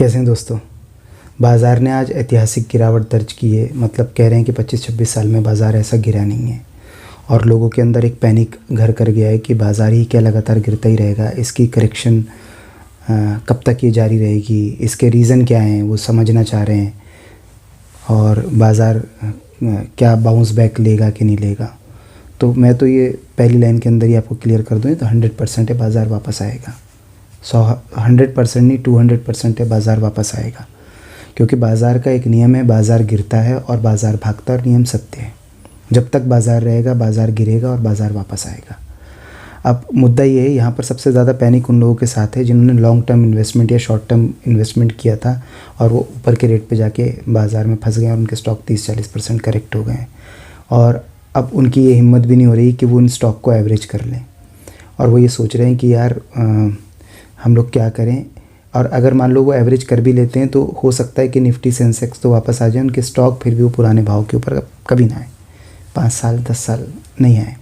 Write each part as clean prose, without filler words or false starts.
कैसे हैं दोस्तों। बाज़ार ने आज ऐतिहासिक गिरावट दर्ज की है। मतलब कह रहे हैं कि 25-26 साल में बाज़ार ऐसा गिरा नहीं है और लोगों के अंदर एक पैनिक घर कर गया है कि बाज़ार ही क्या लगातार गिरता ही रहेगा, इसकी करेक्शन कब तक ये जारी रहेगी, इसके रीज़न क्या हैं वो समझना चाह रहे हैं और बाज़ार क्या बाउंस बैक लेगा कि नहीं लेगा। तो मैं तो ये पहली लाइन के अंदर ही आपको क्लियर कर दूँ तो 100% है बाज़ार वापस आएगा। 100% नहीं 200% है बाज़ार वापस आएगा, क्योंकि बाज़ार का एक नियम है, बाज़ार गिरता है और बाज़ार भागता है और नियम सत्य है। जब तक बाज़ार रहेगा बाज़ार गिरेगा और बाज़ार वापस आएगा। अब मुद्दा ये है, यहाँ पर सबसे ज़्यादा पैनिक उन लोगों के साथ है जिन्होंने लॉन्ग टर्म इन्वेस्टमेंट या शॉर्ट टर्म इन्वेस्टमेंट किया था और वो ऊपर के रेट पे जाके बाज़ार में फंस गए और उनके स्टॉक 30-40% करेक्ट हो गए हैं और अब उनकी ये हिम्मत भी नहीं हो रही कि वो उन स्टॉक को एवरेज कर लें और वो ये सोच रहे हैं कि यार हम लोग क्या करें। और अगर मान लो वो एवरेज कर भी लेते हैं तो हो सकता है कि निफ्टी सेंसेक्स तो वापस आ जाए, उनके स्टॉक फिर भी वो पुराने भाव के ऊपर कभी ना आए, 5 साल 10 साल नहीं आए।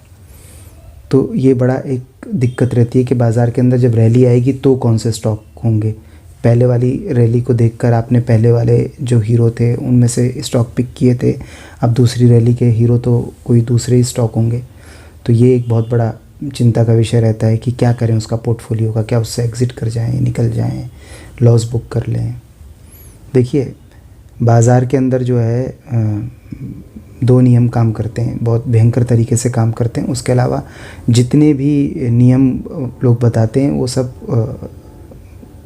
तो ये बड़ा एक दिक्कत रहती है कि बाज़ार के अंदर जब रैली आएगी तो कौन से स्टॉक होंगे। पहले वाली रैली को देखकर आपने पहले वाले जो हीरो थे उनमें से स्टॉक पिक किए थे, अब दूसरी रैली के हीरो तो कोई दूसरे ही स्टॉक होंगे। तो ये एक बहुत बड़ा चिंता का विषय रहता है कि क्या करें उसका पोर्टफोलियो का, क्या उससे एग्ज़िट कर जाएं, निकल जाएं, लॉस बुक कर लें। देखिए बाज़ार के अंदर जो है 2 नियम काम करते हैं, बहुत भयंकर तरीके से काम करते हैं। उसके अलावा जितने भी नियम लोग बताते हैं वो सब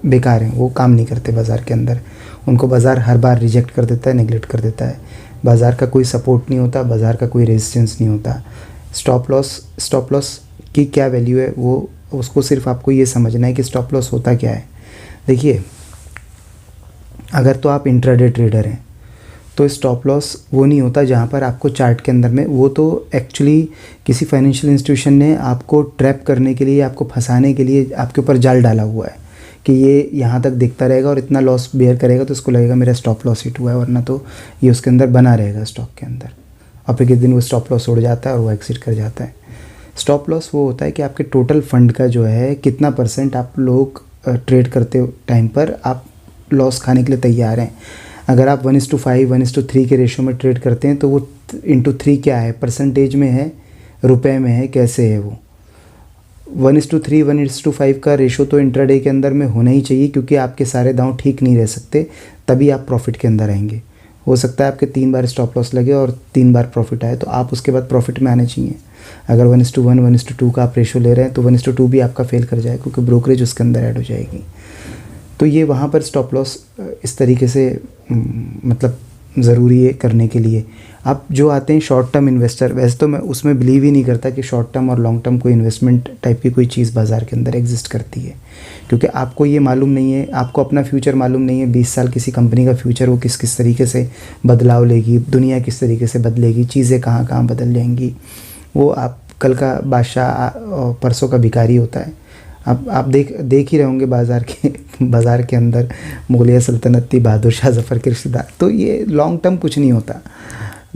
बेकार हैं, वो काम नहीं करते बाज़ार के अंदर। उनको बाज़ार हर बार रिजेक्ट कर देता है, नेगलेक्ट कर देता है। बाज़ार का कोई सपोर्ट नहीं होता, बाज़ार का कोई रेजिस्टेंस नहीं होता। स्टॉप लॉस की क्या वैल्यू है वो उसको सिर्फ आपको ये समझना है कि स्टॉप लॉस होता क्या है। देखिए अगर तो आप इंट्राडे ट्रेडर हैं तो स्टॉप लॉस वो नहीं होता जहाँ पर आपको चार्ट के अंदर में, वो तो एक्चुअली किसी फाइनेंशियल इंस्टीट्यूशन ने आपको ट्रैप करने के लिए, आपको फंसाने के लिए आपके ऊपर जाल डाला हुआ है कि ये यहाँ तक देखता रहेगा और इतना लॉस बेयर करेगा तो उसको लगेगा मेरा स्टॉप लॉस हिट हुआ है, वरना तो ये उसके अंदर बना रहेगा स्टॉक के अंदर। और फिर किस दिन वो स्टॉप लॉस उड़ जाता है और वो एग्जिट कर जाता है। स्टॉप लॉस वो होता है कि आपके टोटल फंड का जो है कितना % आप लोग ट्रेड करते टाइम पर आप लॉस खाने के लिए तैयार हैं। अगर आप 1:5 1:3 के रेशो में ट्रेड करते हैं तो वो × 3 क्या है, परसेंटेज में है, रुपए में है, कैसे है वो। 1:3 1:5 का रेशो तो इंट्राडे के अंदर में होना ही चाहिए, क्योंकि आपके सारे दांव ठीक नहीं रह सकते, तभी आप प्रॉफिट के अंदर आएंगे। हो सकता है आपके 3 बार स्टॉप लॉस लगे और 3 बार प्रॉफिट आए, तो आप उसके बाद प्रॉफिट में आने चाहिए। अगर 1:1 1:2 का आप रेशो ले रहे हैं तो 1:2 भी आपका फेल कर जाएगा, क्योंकि ब्रोकरेज उसके अंदर ऐड हो जाएगी। तो ये वहाँ पर स्टॉप लॉस इस तरीके से मतलब ज़रूरी है करने के लिए। अब जो आते हैं शॉर्ट टर्म इन्वेस्टर, वैसे तो मैं उसमें बिलीव ही नहीं करता कि शॉर्ट टर्म और लॉन्ग टर्म कोई इन्वेस्टमेंट टाइप की कोई चीज़ बाज़ार के अंदर एग्जिस्ट करती है, क्योंकि आपको ये मालूम नहीं है, आपको अपना फ्यूचर मालूम नहीं है। 20 साल किसी कंपनी का फ्यूचर वो किस किस तरीके से बदलाव लेगी, दुनिया किस तरीके से बदलेगी, चीज़ें कहाँ कहाँ बदल जाएंगी। वो आप कल का बादशाह परसों का भिखारी होता है। अब आप देख ही रहे होंगे बाज़ार के अंदर मुगलिया सल्तनत थी, बहादुर शाह ज़फ़र के रिश्तेदार। तो ये लॉन्ग टर्म कुछ नहीं होता।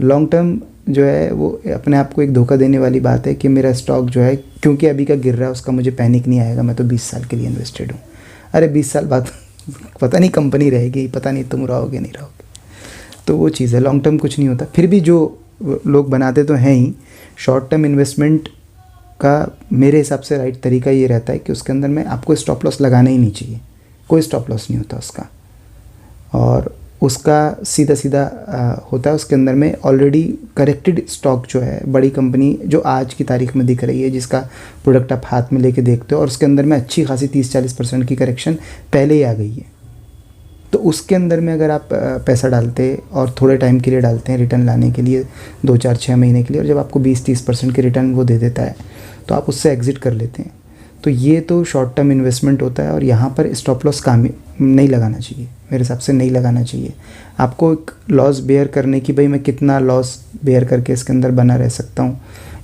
लॉन्ग टर्म जो है वो अपने आप को एक धोखा देने वाली बात है कि मेरा स्टॉक जो है क्योंकि अभी का गिर रहा है उसका मुझे पैनिक नहीं आएगा, मैं तो 20 साल के लिए इन्वेस्टेड हूँ। अरे 20 साल बाद पता नहीं कंपनी रहेगी, पता नहीं तुम रहोगे नहीं रहोगे। तो वो चीज़ है, लॉन्ग टर्म कुछ नहीं होता। फिर भी जो लोग बनाते तो हैं ही, शॉर्ट टर्म इन्वेस्टमेंट का मेरे हिसाब से राइट तरीका ये रहता है कि उसके अंदर में आपको स्टॉप लॉस लगाना ही नहीं चाहिए, कोई स्टॉप लॉस नहीं होता उसका। और उसका सीधा सीधा होता है उसके अंदर में ऑलरेडी करेक्टेड स्टॉक जो है, बड़ी कंपनी जो आज की तारीख में दिख रही है, जिसका प्रोडक्ट आप हाथ में लेके देखते हो और उसके अंदर में अच्छी खासी 30-40% की करेक्शन पहले ही आ गई है, तो उसके अंदर में अगर आप पैसा डालते और थोड़े टाइम के लिए डालते हैं रिटर्न लाने के लिए, 2-4-6 महीने के लिए, और जब आपको 20-30% के रिटर्न वो दे देता है तो आप उससे एग्ज़िट कर लेते हैं। तो ये तो शॉर्ट टर्म इन्वेस्टमेंट होता है और यहाँ पर स्टॉप लॉस काम नहीं लगाना चाहिए, मेरे हिसाब से नहीं लगाना चाहिए। आपको एक लॉस बेयर करने की, भाई मैं कितना लॉस बेयर करके इसके अंदर बना रह सकता हूँ,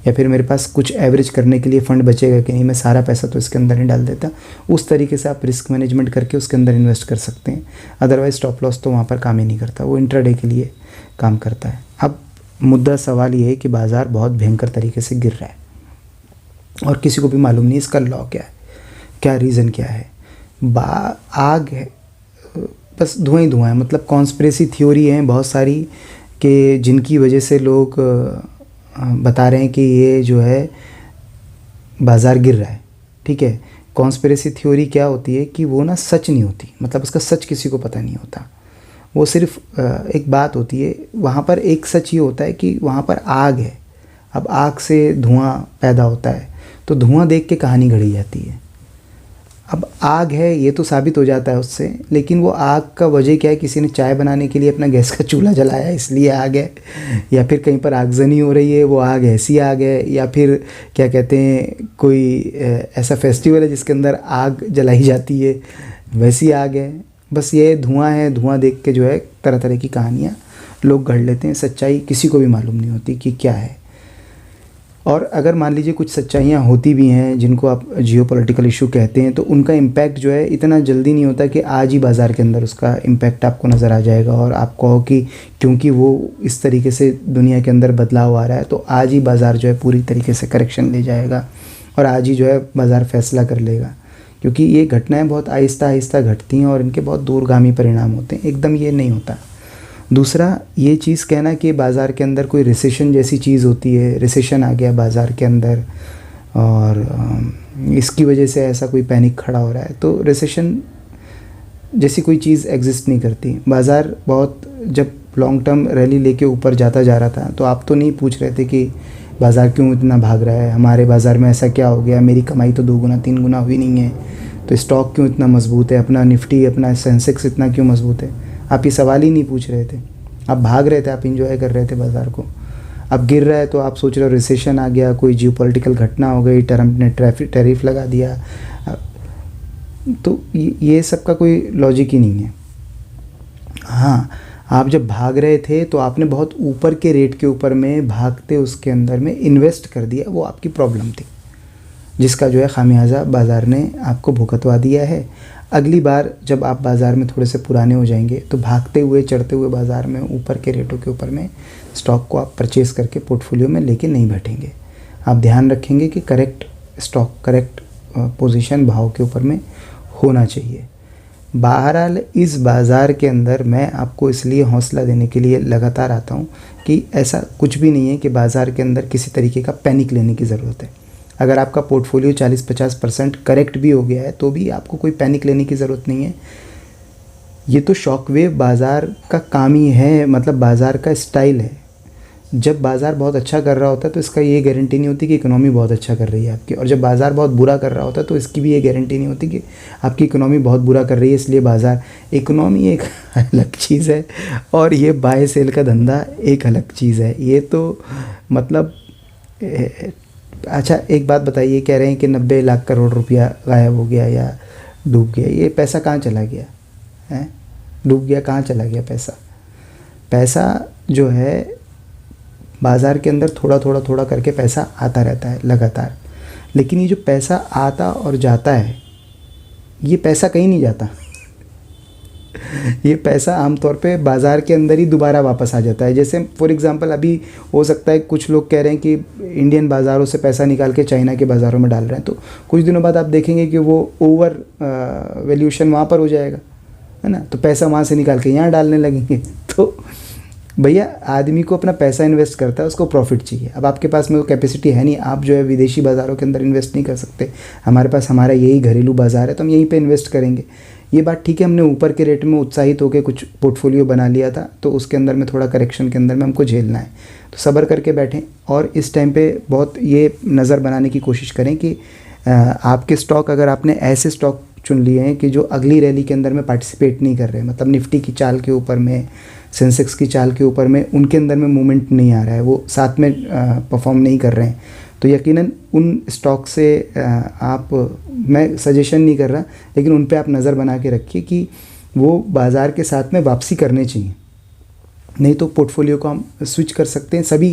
या फिर मेरे पास कुछ एवरेज करने के लिए फ़ंड बचेगा कि नहीं, मैं सारा पैसा तो इसके अंदर नहीं डाल देता। उस तरीके से आप रिस्क मैनेजमेंट करके उसके अंदर इन्वेस्ट कर सकते हैं। अदरवाइज़ स्टॉप लॉस तो वहाँ पर काम ही नहीं करता, वो इंट्राडे के लिए काम करता है। अब मुद्दा सवाल ये है कि बाज़ार बहुत भयंकर तरीके से गिर रहा है और किसी को भी मालूम नहीं इसका लॉ क्या है, क्या रीज़न क्या है। आग है बस धुआं ही धुआं है। मतलब कॉन्स्पिरेसी थ्योरी हैं बहुत सारी कि जिनकी वजह से लोग बता रहे हैं कि ये जो है बाज़ार गिर रहा है। ठीक है, कॉन्स्पिरेसी थ्योरी क्या होती है कि वो ना सच नहीं होती, मतलब उसका सच किसी को पता नहीं होता। वो सिर्फ एक बात होती है, वहाँ पर एक सच ये होता है कि वहाँ पर आग है। अब आग से धुआं पैदा होता है, तो धुआं देख के कहानी घड़ी जाती है। अब आग है ये तो साबित हो जाता है उससे, लेकिन वो आग का वजह क्या है, किसी ने चाय बनाने के लिए अपना गैस का चूल्हा जलाया इसलिए आग है, या फिर कहीं पर आगजनी हो रही है वो आग ऐसी आग है, या फिर क्या कहते हैं कोई ऐसा फेस्टिवल है जिसके अंदर आग जलाई जाती है वैसी आग है। बस ये धुआं है, धुआं देख के जो है तरह तरह की कहानियाँ लोग गढ़ लेते हैं। सच्चाई किसी को भी मालूम नहीं होती कि क्या है। और अगर मान लीजिए कुछ सच्चाइयाँ होती भी हैं जिनको आप जियोपॉलिटिकल इशू कहते हैं, तो उनका इम्पैक्ट जो है इतना जल्दी नहीं होता कि आज ही बाज़ार के अंदर उसका इम्पैक्ट आपको नज़र आ जाएगा और आप कहो कि क्योंकि वो इस तरीके से दुनिया के अंदर बदलाव आ रहा है तो आज ही बाज़ार जो है पूरी तरीके से करेक्शन ले जाएगा और आज ही जो है बाज़ार फैसला कर लेगा। क्योंकि ये घटनाएँ बहुत आहिस्ता आहिस्ता घटती हैं और इनके बहुत दूरगामी परिणाम होते हैं, एकदम ये नहीं होता। दूसरा ये चीज़ कहना कि बाज़ार के अंदर कोई रिसेशन जैसी चीज़ होती है, रिसेशन आ गया बाज़ार के अंदर और इसकी वजह से ऐसा कोई पैनिक खड़ा हो रहा है, तो रिसेशन जैसी कोई चीज़ एग्जिस्ट नहीं करती। बाज़ार बहुत जब लॉन्ग टर्म रैली लेके ऊपर जाता जा रहा था तो आप तो नहीं पूछ रहे थे कि बाज़ार क्यों इतना भाग रहा है, हमारे बाज़ार में ऐसा क्या हो गया, मेरी कमाई तो 2 गुना 3 गुना हुई नहीं है, तो स्टॉक क्यों इतना मजबूत है, अपना निफ्टी अपना सेंसेक्स इतना क्यों मजबूत है। आप ये सवाल ही नहीं पूछ रहे थे, आप भाग रहे थे, आप इंजॉय कर रहे थे बाज़ार को। अब गिर रहा है तो आप सोच रहे हो रिसेशन आ गया, कोई जियोपॉलिटिकल घटना हो गई, ट्रम्प ने टैरिफ लगा दिया, तो ये सब का कोई लॉजिक ही नहीं है। हाँ, आप जब भाग रहे थे तो आपने बहुत ऊपर के रेट के ऊपर में भागते उसके अंदर में इन्वेस्ट कर दिया, वो आपकी प्रॉब्लम थी जिसका जो है खामियाजा बाज़ार ने आपको भुगतवा दिया है। अगली बार जब आप बाज़ार में थोड़े से पुराने हो जाएंगे तो भागते हुए चढ़ते हुए बाज़ार में ऊपर के रेटों के ऊपर में स्टॉक को आप परचेज़ करके पोर्टफोलियो में लेके नहीं बैठेंगे। आप ध्यान रखेंगे कि करेक्ट स्टॉक करेक्ट पोजीशन भाव के ऊपर में होना चाहिए। बहरहाल इस बाज़ार के अंदर मैं आपको इसलिए हौसला देने के लिए लगातार आता हूँ कि ऐसा कुछ भी नहीं है कि बाज़ार के अंदर किसी तरीके का पैनिक लेने की ज़रूरत है। अगर आपका पोर्टफोलियो 40-50% करेक्ट भी हो गया है तो भी आपको कोई पैनिक लेने की ज़रूरत नहीं है। ये तो शॉकवेव बाज़ार का काम ही है, मतलब बाज़ार का स्टाइल है। जब बाज़ार बहुत अच्छा कर रहा होता है तो इसका ये गारंटी नहीं होती कि इकोनॉमी बहुत अच्छा कर रही है आपकी, और जब बाज़ार बहुत बुरा कर रहा होता है तो इसकी भी ये गारंटी नहीं होती कि आपकी इकोनॉमी बहुत बुरा कर रही है इसलिए बाज़ार। इकोनॉमी एक अलग चीज़ है और ये बाय सेल का धंधा एक अलग चीज़ है। ये तो मतलब अच्छा एक बात बताइए, कह रहे हैं कि 90 लाख करोड़ रुपया गायब हो गया या डूब गया, ये पैसा कहाँ चला गया है? डूब गया, कहाँ चला गया पैसा? पैसा जो है बाज़ार के अंदर थोड़ा थोड़ा थोड़ा करके पैसा आता रहता है लगातार, लेकिन ये जो पैसा आता और जाता है ये पैसा कहीं नहीं जाता। ये पैसा आमतौर पे बाज़ार के अंदर ही दोबारा वापस आ जाता है। जैसे फॉर एग्ज़ाम्पल अभी हो सकता है कुछ लोग कह रहे हैं कि इंडियन बाज़ारों से पैसा निकाल के चाइना के बाज़ारों में डाल रहे हैं, तो कुछ दिनों बाद आप देखेंगे कि वो ओवर वैल्यूएशन वहाँ पर हो जाएगा, है ना, तो पैसा वहाँ से निकाल के यहाँ डालने लगेंगे। तो भैया आदमी को अपना पैसा इन्वेस्ट करता है, उसको प्रॉफिट चाहिए। अब आपके पास में वो कैपेसिटी है नहीं, आप जो है विदेशी बाज़ारों के अंदर इन्वेस्ट नहीं कर सकते। हमारे पास हमारा यही घरेलू बाज़ार है तो हम यहीं पे इन्वेस्ट करेंगे। ये बात ठीक है, हमने ऊपर के रेट में उत्साहित होकर कुछ पोर्टफोलियो बना लिया था तो उसके अंदर में थोड़ा करेक्शन के अंदर में हमको झेलना है, तो सब्र करके बैठें और इस टाइम पे बहुत ये नज़र बनाने की कोशिश करें कि आपके स्टॉक, अगर आपने ऐसे स्टॉक चुन लिए हैं कि जो अगली रैली के अंदर में पार्टिसिपेट नहीं कर रहे, मतलब निफ्टी की चाल के ऊपर में, सेंसेक्स की चाल के ऊपर में उनके अंदर में मूवमेंट नहीं आ रहा है, वो साथ में परफॉर्म नहीं कर रहे हैं, तो यकीनन उन स्टॉक से आप, मैं सजेशन नहीं कर रहा, लेकिन उन पे आप नज़र बना के रखिए कि वो बाज़ार के साथ में वापसी करने चाहिए। नहीं तो पोर्टफोलियो को हम स्विच कर सकते हैं। सभी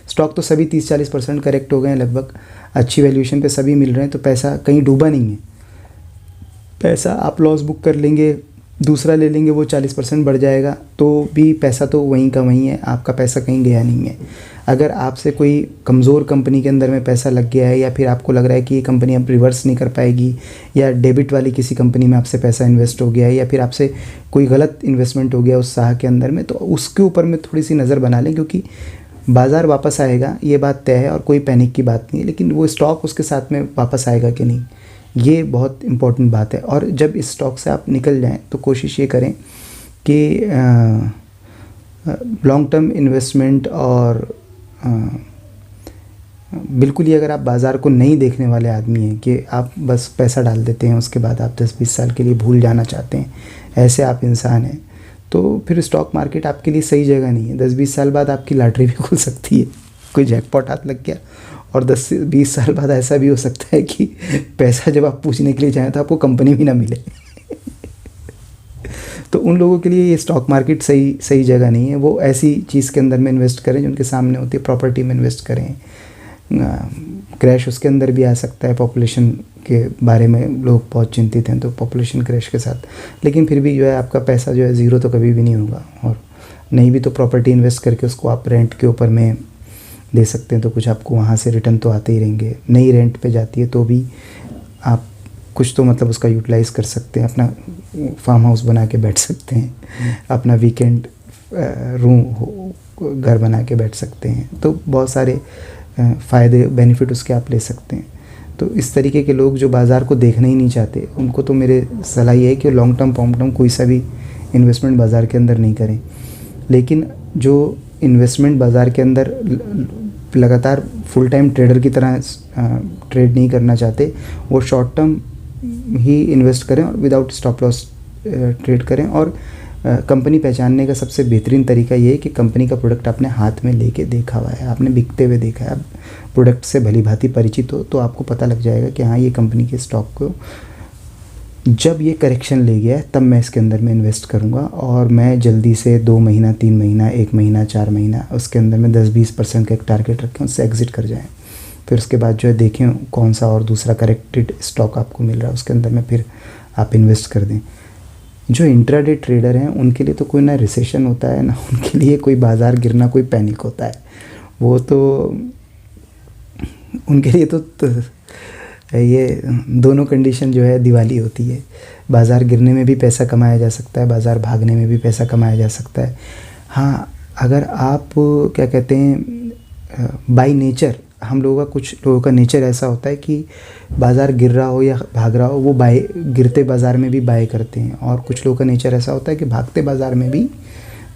स्टॉक तो सभी 30-40% करेक्ट हो गए हैं लगभग, अच्छी वैल्यूएशन पे सभी मिल रहे हैं, तो पैसा कहीं डूबा नहीं है। पैसा आप लॉस बुक कर लेंगे, दूसरा ले लेंगे, वो 40% बढ़ जाएगा तो भी पैसा तो वहीं का वहीं है, आपका पैसा कहीं गया नहीं है। अगर आपसे कोई कमज़ोर कंपनी के अंदर में पैसा लग गया है, या फिर आपको लग रहा है कि ये कंपनी अब रिवर्स नहीं कर पाएगी, या डेबिट वाली किसी कंपनी में आपसे पैसा इन्वेस्ट हो गया है, या फिर आपसे कोई गलत इन्वेस्टमेंट हो गया उस साह के अंदर में, तो उसके ऊपर में थोड़ी सी नज़र बना लें, क्योंकि बाज़ार वापस आएगा, ये बात तय है और कोई पैनिक की बात नहीं है। लेकिन वो स्टॉक उसके साथ में वापस आएगा कि नहीं, ये बहुत इम्पोर्टेंट बात है। और जब इस स्टॉक से आप निकल जाएं तो कोशिश ये करें कि लॉन्ग टर्म इन्वेस्टमेंट और बिल्कुल ही, अगर आप बाज़ार को नहीं देखने वाले आदमी हैं कि आप बस पैसा डाल देते हैं, उसके बाद आप 10-20 साल के लिए भूल जाना चाहते हैं, ऐसे आप इंसान हैं, तो फिर स्टॉक मार्केट आपके लिए सही जगह नहीं है। 10-20 साल बाद आपकी लॉटरी भी खुल सकती है, कोई जैकपॉट हाथ लग गया, और 10 से 20 साल बाद ऐसा भी हो सकता है कि पैसा जब आप पूछने के लिए जाएँ तो आपको कंपनी भी ना मिले। तो उन लोगों के लिए ये स्टॉक मार्केट सही जगह नहीं है। वो ऐसी चीज़ के अंदर में इन्वेस्ट करें जिनके सामने होती है, प्रॉपर्टी में इन्वेस्ट करें। क्रैश उसके अंदर भी आ सकता है, पॉपुलेशन के बारे में लोग बहुत चिंतित हैं, तो पॉपुलेशन क्रैश के साथ, लेकिन फिर भी जो है आपका पैसा जो है ज़ीरो तो कभी भी नहीं होगा। और नहीं भी तो प्रॉपर्टी इन्वेस्ट करके उसको आप रेंट के ऊपर में दे सकते हैं, तो कुछ आपको वहाँ से रिटर्न तो आते ही रहेंगे। नई रेंट पे जाती है तो भी आप कुछ तो मतलब उसका यूटिलाइज़ कर सकते हैं, अपना फार्म हाउस बना के बैठ सकते हैं, अपना वीकेंड रूम घर बना के बैठ सकते हैं। तो बहुत सारे फ़ायदे बेनिफिट उसके आप ले सकते हैं। तो इस तरीके के लोग जो बाज़ार को देखना ही नहीं चाहते, उनको तो मेरे सलाह ये है कि लॉन्ग टर्म कोई सा भी इन्वेस्टमेंट बाज़ार के अंदर नहीं करें। लेकिन जो इन्वेस्टमेंट बाज़ार के अंदर लगातार फुल टाइम ट्रेडर की तरह ट्रेड नहीं करना चाहते, वो शॉर्ट टर्म ही इन्वेस्ट करें और विदाउट स्टॉप लॉस ट्रेड करें। और कंपनी पहचानने का सबसे बेहतरीन तरीका ये है कि कंपनी का प्रोडक्ट आपने हाथ में लेके देखा हुआ है, आपने बिकते हुए देखा है, आप प्रोडक्ट से भली भांति परिचित हो, तो आपको पता लग जाएगा कि हाँ, ये कंपनी के स्टॉक को जब ये करेक्शन ले गया है तब मैं इसके अंदर में इन्वेस्ट करूँगा, और मैं जल्दी से 2 महीना 3 महीना 1 महीना 4 महीना उसके अंदर में 10-20% का एक टारगेट रखें, उससे एग्ज़िट कर जाएँ। फिर उसके बाद जो है देखें कौन सा और दूसरा करेक्टेड स्टॉक आपको मिल रहा है, उसके अंदर में फिर आप इन्वेस्ट कर दें। जो इंट्राडे ट्रेडर हैं उनके लिए तो कोई ना रिसेशन होता है, ना उनके लिए कोई बाज़ार गिरना, कोई पैनिक होता है। वो तो उनके लिए तो ये दोनों कंडीशन जो है दिवाली होती है। बाज़ार गिरने में भी पैसा कमाया जा सकता है, बाज़ार भागने में भी पैसा कमाया जा सकता है। हाँ, अगर आप क्या कहते हैं, बाय नेचर हम लोगों का, कुछ लोगों का नेचर ऐसा होता है कि बाज़ार गिर रहा हो या भाग रहा हो, वो बाय, गिरते बाज़ार में भी बाय करते हैं। और कुछ लोगों का नेचर ऐसा होता है कि भागते बाज़ार में भी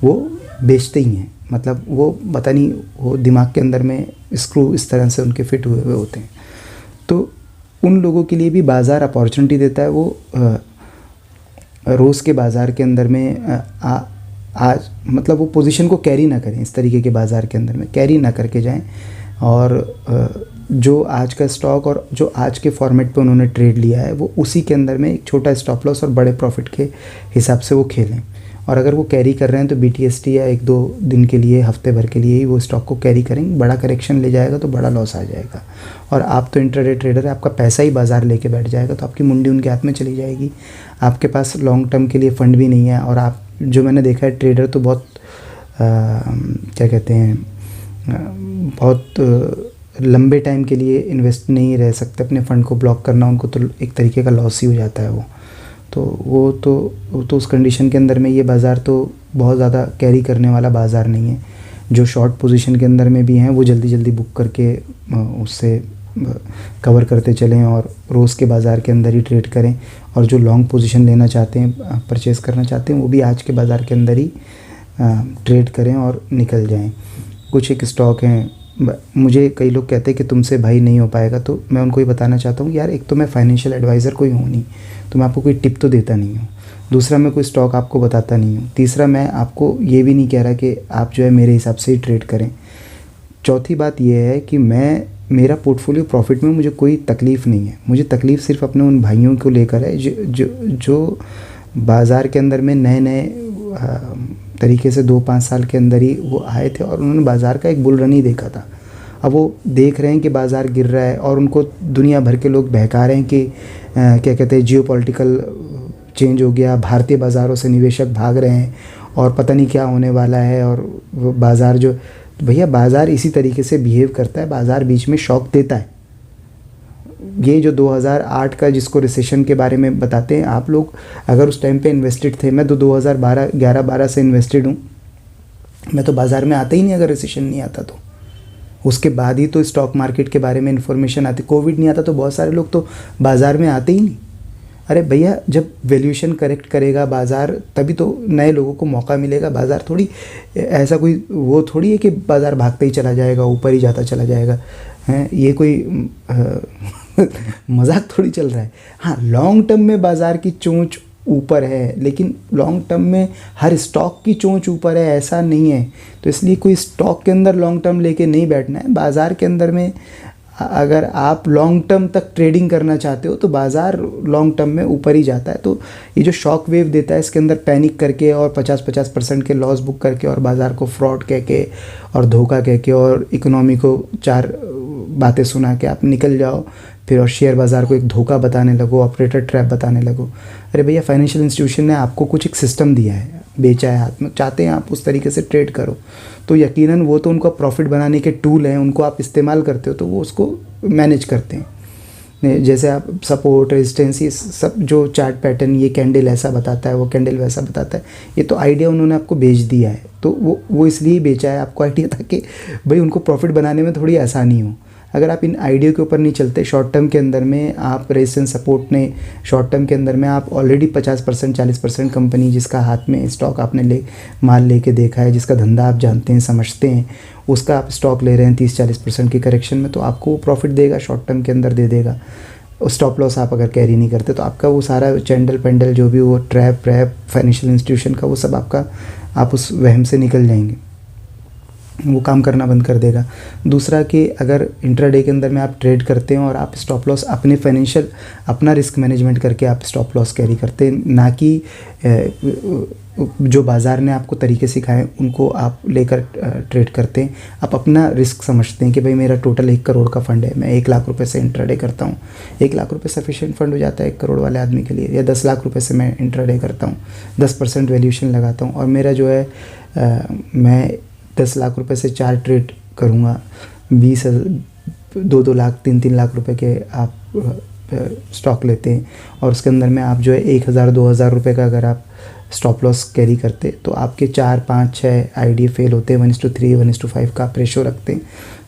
वो बेचते ही हैं। मतलब वो पता नहीं, वो दिमाग के अंदर में स्क्रू इस तरह से उनके फिट हुए होते हैं। तो उन लोगों के लिए भी बाज़ार अपॉर्चुनिटी देता है। वो रोज़ के बाज़ार के अंदर में आज मतलब वो पोजीशन को कैरी ना करें, इस तरीके के बाज़ार के अंदर में कैरी ना करके जाएं, और जो आज का स्टॉक और जो आज के फॉर्मेट पे उन्होंने ट्रेड लिया है, वो उसी के अंदर में एक छोटा स्टॉप लॉस और बड़े प्रॉफिट के हिसाब से वो खेलें। और अगर वो कैरी कर रहे हैं तो BTST या 1-2 दिन के लिए, हफ्ते भर के लिए ही वो स्टॉक को कैरी करेंगे। बड़ा करेक्शन ले जाएगा तो बड़ा लॉस आ जाएगा, और आप तो इंट्राडे ट्रेडर है, आपका पैसा ही बाज़ार लेके बैठ जाएगा, तो आपकी मुंडी उनके हाथ में चली जाएगी। आपके पास लॉन्ग टर्म के लिए फ़ंड भी नहीं है। और आप, जो मैंने देखा है, ट्रेडर तो बहुत क्या कहते हैं, बहुत लंबे टाइम के लिए इन्वेस्ट नहीं रह सकते। अपने फ़ंड को ब्लॉक करना उनको तो एक तरीके का लॉस ही हो जाता है। वो तो उस कंडीशन के अंदर में ये बाज़ार तो बहुत ज़्यादा कैरी करने वाला बाज़ार नहीं है। जो शॉर्ट पोजीशन के अंदर में भी हैं वो जल्दी जल्दी बुक करके उससे कवर करते चलें, और रोज़ के बाज़ार के अंदर ही ट्रेड करें। और जो लॉन्ग पोजीशन लेना चाहते हैं, परचेज़ करना चाहते हैं, वो भी आज के बाज़ार के अंदर ही ट्रेड करें और निकल जाएं। कुछ एक स्टॉक हैं, मुझे कई लोग कहते हैं कि तुमसे भाई नहीं हो पाएगा, तो मैं उनको ये बताना चाहता हूँ, यार एक तो मैं फाइनेंशियल एडवाइज़र कोई हूँ नहीं, तो मैं आपको कोई टिप तो देता नहीं हूँ। दूसरा, मैं कोई स्टॉक आपको बताता नहीं हूँ। तीसरा, मैं आपको ये भी नहीं कह रहा कि आप जो है मेरे हिसाब से ही ट्रेड करें। चौथी बात यह है कि मेरा पोर्टफोलियो प्रॉफिट में मुझे कोई तकलीफ़ नहीं है। मुझे तकलीफ़ सिर्फ अपने उन भाइयों को लेकर है जो बाज़ार के अंदर में नए नए तरीके से 2-5 साल के अंदर ही वो आए थे, और उन्होंने बाज़ार का एक बुल रन ही देखा था। अब वो देख रहे हैं कि बाज़ार गिर रहा है, और उनको दुनिया भर के लोग बहका रहे हैं कि क्या कहते हैं, जियोपॉलिटिकल चेंज हो गया, भारतीय बाज़ारों से निवेशक भाग रहे हैं, और पता नहीं क्या होने वाला है, और वो बाज़ार जो तो भैया बाज़ार इसी तरीके से बिहेव करता है, बाज़ार बीच में शॉक देता है। ये जो 2008 का जिसको रिसेशन के बारे में बताते हैं आप लोग, अगर उस टाइम पे इन्वेस्टेड थे, मैं तो 2011-12 से इन्वेस्टेड हूँ, मैं तो बाज़ार में आता ही नहीं अगर रिसेशन नहीं आता तो। उसके बाद ही तो स्टॉक मार्केट के बारे में इन्फॉर्मेशन आती। कोविड नहीं आता तो बहुत सारे लोग तो बाज़ार में आते ही नहीं। अरे भैया जब वैल्यूएशन करेक्ट करेगा बाज़ार, तभी तो नए लोगों को मौका मिलेगा। बाज़ार थोड़ी ऐसा कोई वो थोड़ी है कि बाज़ार भागते ही चला जाएगा, ऊपर ही जाता चला जाएगा, हैं ये कोई मजाक थोड़ी चल रहा है। हाँ, लॉन्ग टर्म में बाज़ार की चोंच ऊपर है, लेकिन लॉन्ग टर्म में हर स्टॉक की चोंच ऊपर है ऐसा नहीं है। तो इसलिए कोई स्टॉक के अंदर लॉन्ग टर्म लेके नहीं बैठना है। बाज़ार के अंदर में अगर आप लॉन्ग टर्म तक ट्रेडिंग करना चाहते हो तो बाज़ार लॉन्ग टर्म में ऊपर ही जाता है। तो ये जो शॉक वेव देता है, इसके अंदर पैनिक करके और 50% के लॉस बुक करके और बाज़ार को फ्रॉड कह के और धोखा कह के और इकोनॉमी को 4 बातें सुना के आप निकल जाओ फिर, और शेयर बाज़ार को एक धोखा बताने लगो, ऑपरेटर ट्रैप बताने लगो। अरे भैया फाइनेंशियल इंस्टीट्यूशन ने आपको कुछ एक सिस्टम दिया है, बेचा है हाथ में, चाहते हैं आप उस तरीके से ट्रेड करो, तो यकीनन वो तो उनका प्रॉफिट बनाने के टूल हैं, उनको आप इस्तेमाल करते हो तो वो उसको मैनेज करते हैं। जैसे आप सपोर्ट रेजिस्टेंस ये सब जो चार्ट पैटर्न, ये कैंडल ऐसा बताता है, वो कैंडल वैसा बताता है, ये तो आइडिया उन्होंने आपको बेच दिया है। तो वो इसलिए बेचा है आपको आइडिया, ताकि भाई उनको प्रॉफिट बनाने में थोड़ी आसानी हो। अगर आप इन आइडिया के ऊपर नहीं चलते, शॉर्ट टर्म के अंदर में आप रेजिस्टेंस सपोर्ट ने, शॉर्ट टर्म के अंदर में आप ऑलरेडी 50% 40% कंपनी जिसका हाथ में स्टॉक आपने माल लेके देखा है, जिसका धंधा आप जानते हैं समझते हैं, उसका आप स्टॉक ले रहे हैं 30-40% की करेक्शन में, तो आपको वो प्रॉफिट देगा, शॉर्ट टर्म के अंदर दे देगा। स्टॉप लॉस आप अगर कैरी नहीं करते तो आपका वो सारा चैंडल पेंडल जो भी वो ट्रैप फाइनेंशियल इंस्टीट्यूशन का, वो सब आपका, आप उस वहम से निकल जाएंगे, वो काम करना बंद कर देगा। दूसरा कि अगर इंट्राडे के अंदर में आप ट्रेड करते हैं और आप स्टॉप लॉस अपने फाइनेंशियल, अपना रिस्क मैनेजमेंट करके आप स्टॉप लॉस कैरी करते हैं, ना कि जो बाज़ार ने आपको तरीके सिखाए उनको आप लेकर ट्रेड करते हैं। आप अपना रिस्क समझते हैं कि भाई मेरा टोटल 1 करोड़ का फंड है, मैं 1 लाख रुपए से इंट्राडे करता हूँ। 1 लाख रुपए सफिशिएंट फंड हो जाता है 1 करोड़ वाले आदमी के लिए, या 10 लाख रुपए से मैं इंट्राडे करता हूँ, 10% वैल्यूएशन लगाता हूँ, और मेरा जो है मैं 10 लाख रुपए से 4 ट्रेड करूँगा, 2 लाख 3 लाख रुपए के आप स्टॉक लेते हैं, और उसके अंदर में आप जो है 1,000-2,000 रुपये का अगर आप स्टॉप लॉस कैरी करते तो आपके 4-5-6 आइडिया फेल होते हैं, 1:3 1:5 का आप रेशो रखते हैं,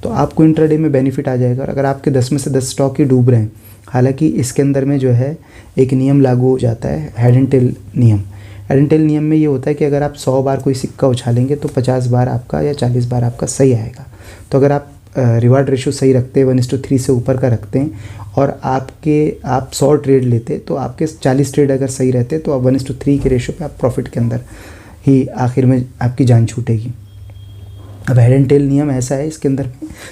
तो आपको इंट्राडे में बेनिफिट आ जाएगा। और अगर आपके 10 में से 10 स्टॉक ही डूब रहे हैं, हालांकि इसके अंदर में जो है एक नियम लागू हो जाता है, हेड एंड टेल नियम। हेड एंड टेल नियम में ये होता है कि अगर आप 100 बार कोई सिक्का उछालेंगे तो 50 बार आपका या 40 बार आपका सही आएगा। तो अगर आप रिवार्ड रेशो सही रखते हैं, 1:3 से ऊपर का रखते हैं, और आप 100 ट्रेड लेते तो आपके 40 ट्रेड अगर सही रहते तो आप 1:3 के रेशो पे आप प्रॉफिट के अंदर ही आखिर में आपकी जान छूटेगी। अब हेड एंड टेल नियम ऐसा है, इसके अंदर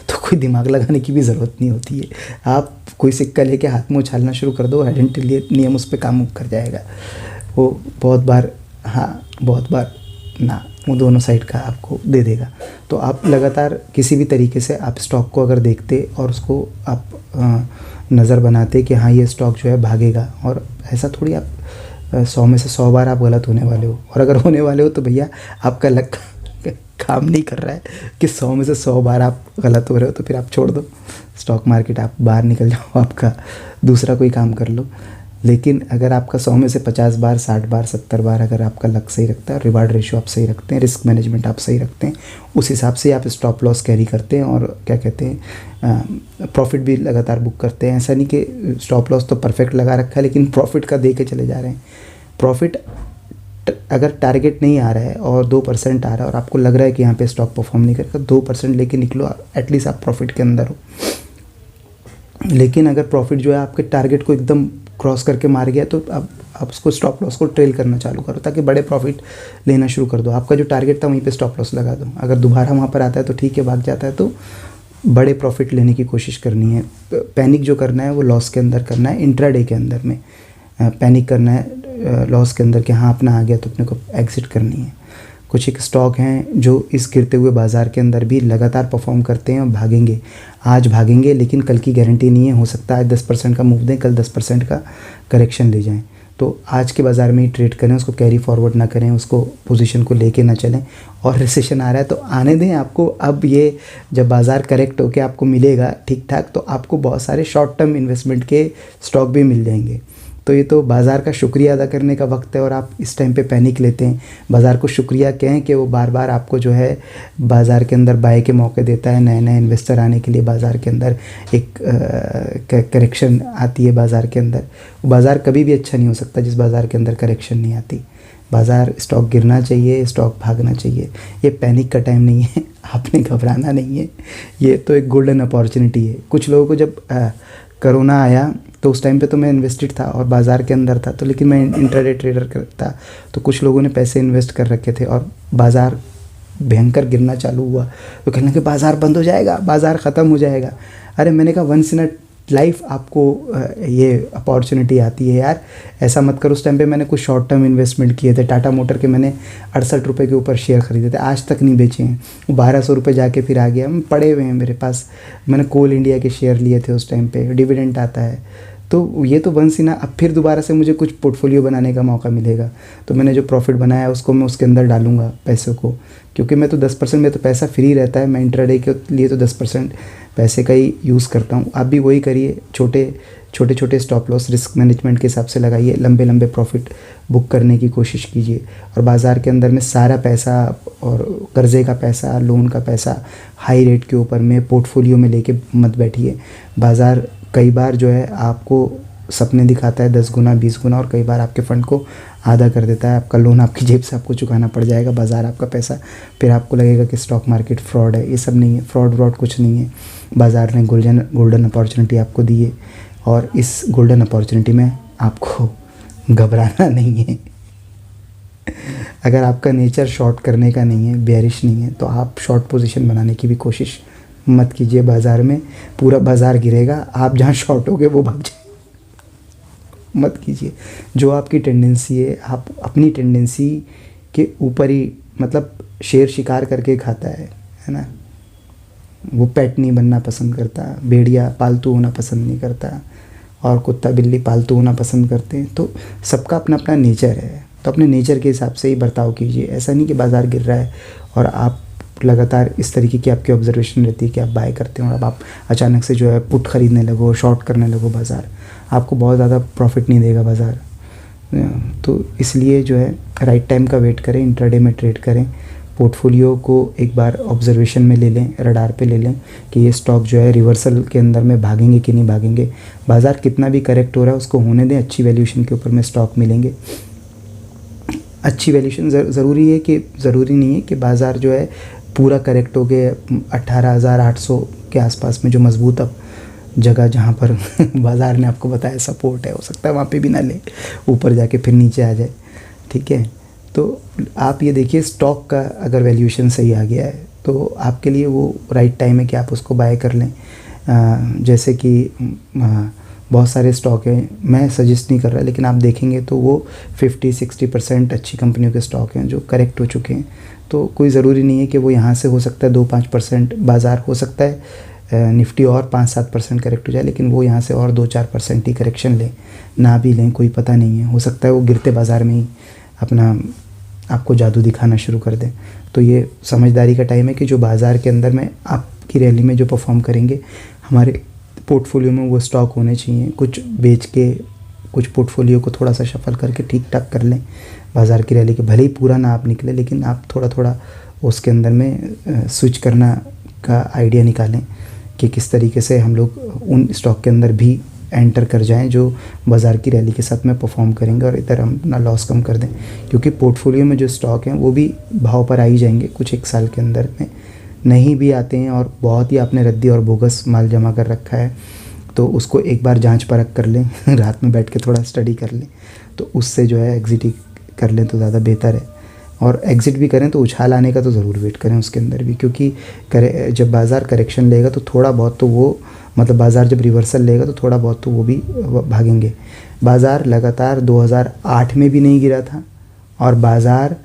तो कोई दिमाग लगाने की भी ज़रूरत नहीं होती है। आप कोई सिक्का लेके हाथ में उछालना शुरू कर दो, हेड एंड टेल नियम उस पर काम कर जाएगा। वो बहुत बार हाँ, बहुत बार ना, वो दोनों साइड का आपको दे देगा। तो आप लगातार किसी भी तरीके से आप स्टॉक को अगर देखते और उसको आप नज़र बनाते कि हाँ ये स्टॉक जो है भागेगा, और ऐसा थोड़ी आप 100 में से 100 बार आप गलत होने वाले हो। और अगर होने वाले हो तो भैया आपका लक काम नहीं कर रहा है कि 100 में से 100 बार आप गलत हो रहे हो, तो फिर आप छोड़ दो स्टॉक मार्केट, आप बाहर निकल जाओ, आपका दूसरा कोई काम कर लो। लेकिन अगर आपका 100 में से 50 बार 60 बार 70 बार अगर आपका लक सही रखता है, रिवार्ड रेशियो आप सही रखते हैं, रिस्क मैनेजमेंट आप सही रखते हैं, उस हिसाब से आप स्टॉप लॉस कैरी करते हैं और क्या कहते हैं प्रॉफिट भी लगातार बुक करते हैं। ऐसा नहीं कि स्टॉप लॉस तो परफेक्ट लगा रखा है लेकिन प्रॉफिट का दे के चले जा रहे हैं। प्रॉफिट अगर टारगेट नहीं आ रहा है और 2% आ रहा है और आपको लग रहा है कि यहाँ पे स्टॉक परफॉर्म नहीं करेगा, 2% लेके निकलो, एटलीस्ट आप प्रॉफिट के अंदर हो। लेकिन अगर प्रॉफिट जो है आपके टारगेट को एकदम क्रॉस करके मार गया तो आप उसको स्टॉप लॉस को ट्रेल करना चालू करो ताकि बड़े प्रॉफिट लेना शुरू कर दो। आपका जो टारगेट था वहीं पे स्टॉप लॉस लगा दो। अगर दोबारा वहाँ पर आता है तो ठीक है, भाग जाता है तो बड़े प्रॉफिट लेने की कोशिश करनी है। पैनिक जो करना है वो लॉस के अंदर करना है, इंट्राडे के अंदर में पैनिक करना है लॉस के अंदर कि हाँ अपना आ गया तो अपने को एग्जिट करनी है। कुछ एक स्टॉक हैं जो इस गिरते हुए बाज़ार के अंदर भी लगातार परफॉर्म करते हैं और भागेंगे। आज भागेंगे लेकिन कल की गारंटी नहीं है, हो सकता है आज 10% का मूव दें, कल 10% का करेक्शन ले जाएं। तो आज के बाज़ार में ही ट्रेड करें, उसको कैरी फॉरवर्ड ना करें, उसको पोजीशन को लेके ना चलें। और रिसेशन आ रहा है तो आने दें आपको। अब ये जब बाज़ार करेक्ट होकर आपको मिलेगा ठीक ठाक, तो आपको बहुत सारे शॉर्ट टर्म इन्वेस्टमेंट के स्टॉक भी मिल जाएंगे। तो ये तो बाज़ार का शुक्रिया अदा करने का वक्त है, और आप इस टाइम पे पैनिक लेते हैं। बाज़ार को शुक्रिया कहें कि वो बार बार आपको जो है बाज़ार के अंदर बाय के मौके देता है, नए नए इन्वेस्टर आने के लिए बाज़ार के अंदर एक करेक्शन आती है बाज़ार के अंदर। बाज़ार कभी भी अच्छा नहीं हो सकता जिस बाज़ार के अंदर करेक्शन नहीं आती। बाज़ार स्टॉक गिरना चाहिए, स्टॉक भागना चाहिए। ये पैनिक का टाइम नहीं है, आपने घबराना नहीं है। ये तो एक गोल्डन अपॉर्चुनिटी है। कुछ लोगों को जब कोरोना आया तो उस टाइम पे तो मैं इन्वेस्टेड था और बाज़ार के अंदर था, तो लेकिन मैं इंट्राडे ट्रेडर था। तो कुछ लोगों ने पैसे इन्वेस्ट कर रखे थे और बाज़ार भयंकर गिरना चालू हुआ, तो कहने कि बाज़ार बंद हो जाएगा, बाज़ार ख़त्म हो जाएगा। अरे मैंने कहा वंस इन अ लाइफ आपको ये अपॉर्चुनिटी आती है यार, ऐसा मत करो। उस टाइम पे मैंने कुछ शॉर्ट टर्म इन्वेस्टमेंट किए थे। टाटा मोटर के मैंने 68 रुपये के ऊपर शेयर खरीदे थे, आज तक नहीं बेचे हैं। 1200 रुपये जाके फिर आ गया, पड़े हुए हैं मेरे पास। मैंने कोल इंडिया के शेयर लिए थे उस टाइम पे, डिविडेंड आता है। तो ये तो वंस इन अब फिर दोबारा से मुझे कुछ पोर्टफोलियो बनाने का मौका मिलेगा, तो मैंने जो प्रॉफिट बनाया उसको मैं उसके अंदर डालूंगा पैसों को, क्योंकि मैं तो 10% में तो पैसा फ्री रहता है। मैं इंट्राडे के लिए तो 10% पैसे का ही यूज़ करता हूँ। आप भी वही करिए, छोटे छोटे स्टॉप लॉस रिस्क मैनेजमेंट के हिसाब से लगाइए, लंबे लंबे प्रॉफिट बुक करने की कोशिश कीजिए। और बाज़ार के अंदर में सारा पैसा और कर्ज़े का पैसा, लोन का पैसा हाई रेट के ऊपर में पोर्टफोलियो में लेके मत बैठिए। बाज़ार कई बार जो है आपको सपने दिखाता है 10 गुना 20 गुना, और कई बार आपके फ़ंड को आधा कर देता है। आपका लोन आपकी जेब से आपको चुकाना पड़ जाएगा, बाज़ार आपका पैसा, फिर आपको लगेगा कि स्टॉक मार्केट फ्रॉड है। ये सब नहीं है, फ्रॉड कुछ नहीं है। बाज़ार ने गोल्डन अपॉर्चुनिटी आपको दी है, और इस गोल्डन अपॉर्चुनिटी में आपको घबराना नहीं है। अगर आपका नेचर शॉर्ट करने का नहीं है, बेयरिश नहीं है, तो आप शॉर्ट पोजीशन बनाने की भी कोशिश मत कीजिए। बाज़ार में पूरा बाज़ार गिरेगा, आप जहाँ शॉर्ट होगे वो भाग जाए, मत कीजिए। जो आपकी टेंडेंसी है, आप अपनी टेंडेंसी के ऊपर ही, मतलब शेर शिकार करके खाता है ना। वो पेट नहीं बनना पसंद करता, भेड़िया पालतू होना पसंद नहीं करता, और कुत्ता बिल्ली पालतू होना पसंद करते हैं। तो सबका अपना अपना नेचर है, तो अपने नेचर के हिसाब से ही बर्ताव कीजिए। ऐसा नहीं कि बाज़ार गिर रहा है और आप लगातार इस तरीके की आपकी ऑब्जर्वेशन रहती है कि आप बाय करते हो और अब आप अचानक से जो है पुट खरीदने लगो, शॉर्ट करने लगो। बाज़ार आपको बहुत ज़्यादा प्रॉफिट नहीं देगा बाज़ार। तो इसलिए जो है राइट टाइम का वेट करें, इंट्राडे में ट्रेड करें, पोर्टफोलियो को एक बार ऑब्जर्वेशन में ले लें, रडार पे ले लें कि ये स्टॉक जो है रिवर्सल के अंदर में भागेंगे कि नहीं भागेंगे। बाज़ार कितना भी करेक्ट हो रहा है उसको होने दें, अच्छी वैल्यूएशन के ऊपर में स्टॉक मिलेंगे। अच्छी वैल्यूएशन ज़रूरी है कि ज़रूरी नहीं है कि बाज़ार जो है पूरा करेक्ट हो गए 18,800 के आसपास में, जो मजबूत अब जगह जहाँ पर बाज़ार ने आपको बताया सपोर्ट है, हो सकता है वहाँ पे भी ना ले, ऊपर जाके फिर नीचे आ जाए। ठीक है, तो आप ये देखिए स्टॉक का अगर वैल्यूएशन सही आ गया है तो आपके लिए वो राइट टाइम है कि आप उसको बाय कर लें। जैसे कि बहुत सारे स्टॉक हैं, मैं सजेस्ट नहीं कर रहा, लेकिन आप देखेंगे तो वो 50-60% अच्छी कंपनियों के स्टॉक हैं जो करेक्ट हो चुके हैं। तो कोई ज़रूरी नहीं है कि वो यहाँ से हो सकता है 2-5% बाज़ार हो सकता है निफ्टी और 5-7% करेक्ट हो जाए, लेकिन वो यहाँ से और 2-4% ही करेक्शन लें, ना भी लें, कोई पता नहीं है। हो सकता है वो गिरते बाज़ार में ही अपना आपको जादू दिखाना शुरू कर दें। तो ये समझदारी का टाइम है कि जो बाज़ार के अंदर में आपकी रैली में जो परफॉर्म करेंगे, हमारे पोर्टफोलियो में वो स्टॉक होने चाहिए। कुछ बेच के कुछ पोर्टफोलियो को थोड़ा सा शफल करके ठीक ठाक कर लें बाज़ार की रैली के, भले ही पूरा ना आप निकले, लेकिन आप थोड़ा थोड़ा उसके अंदर में स्विच करना का आइडिया निकालें कि किस तरीके से हम लोग उन स्टॉक के अंदर भी एंटर कर जाएं जो बाज़ार की रैली के साथ में परफॉर्म करेंगे, और इधर हम अपना लॉस कम कर दें। क्योंकि पोर्टफोलियो में जो स्टॉक हैं वो भी भाव पर आ ही जाएंगे कुछ एक साल के अंदर में, नहीं भी आते हैं और बहुत ही आपने रद्दी और बोगस माल जमा कर रखा है तो उसको एक बार जांच परख कर लें रात में बैठ के थोड़ा स्टडी कर लें, तो उससे जो है एग्ज़िट ही कर लें तो ज़्यादा बेहतर है। और एग्ज़िट भी करें तो उछाल आने का तो ज़रूर वेट करें उसके अंदर भी, क्योंकि जब बाज़ार करेक्शन लेगा तो थोड़ा बहुत तो वो, मतलब बाज़ार जब रिवर्सल लेगा तो थोड़ा बहुत तो वो भी भागेंगे। बाज़ार लगातार 2008 में भी नहीं गिरा था, और बाज़ार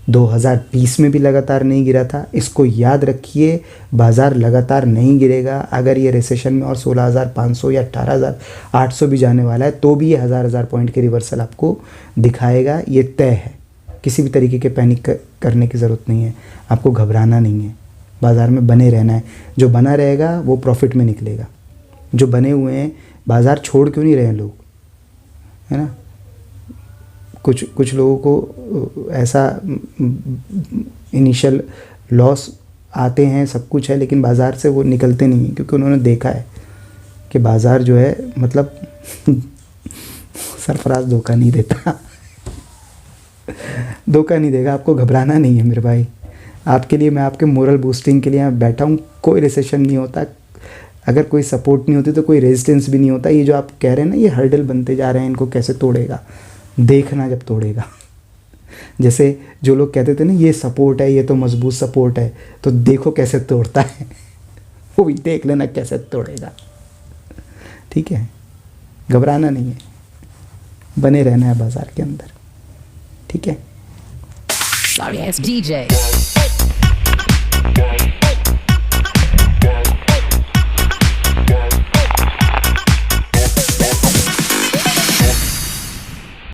2020 में भी लगातार नहीं गिरा था। इसको याद रखिए, बाज़ार लगातार नहीं गिरेगा। अगर ये रिसेशन में और 16,500 या 18,800 भी जाने वाला है तो भी ये हज़ार पॉइंट के रिवर्सल आपको दिखाएगा, ये तय है। किसी भी तरीके के पैनिक करने की ज़रूरत नहीं है, आपको घबराना नहीं है, बाज़ार में बने रहना है। जो बना रहेगा वो प्रॉफिट में निकलेगा। जो बने हुए हैं, बाज़ार छोड़ क्यों नहीं रहे हैं लोग, है ना। कुछ लोगों को ऐसा इनिशियल लॉस आते हैं, सब कुछ है, लेकिन बाज़ार से वो निकलते नहीं हैं, क्योंकि उन्होंने देखा है कि बाज़ार जो है मतलब सरफराज धोखा नहीं देता धोखा नहीं देगा। आपको घबराना नहीं है मेरे भाई। आपके लिए, मैं आपके मोरल बूस्टिंग के लिए यहाँ बैठा हूँ। कोई रिसेशन नहीं होता, अगर कोई सपोर्ट नहीं होती तो कोई रेजिस्टेंस भी नहीं होता। ये जो आप कह रहे हैं ना, ये हर्डल बनते जा रहे हैं, इनको कैसे तोड़ेगा, देखना जब तोड़ेगा। जैसे जो लोग कहते थे ना ये सपोर्ट है, ये तो मजबूत सपोर्ट है, तो देखो कैसे तोड़ता है वो भी देख लेना कैसे तोड़ेगा। ठीक है, घबराना नहीं है, बने रहना है बाजार के अंदर। ठीक है। Sorry, it's DJ.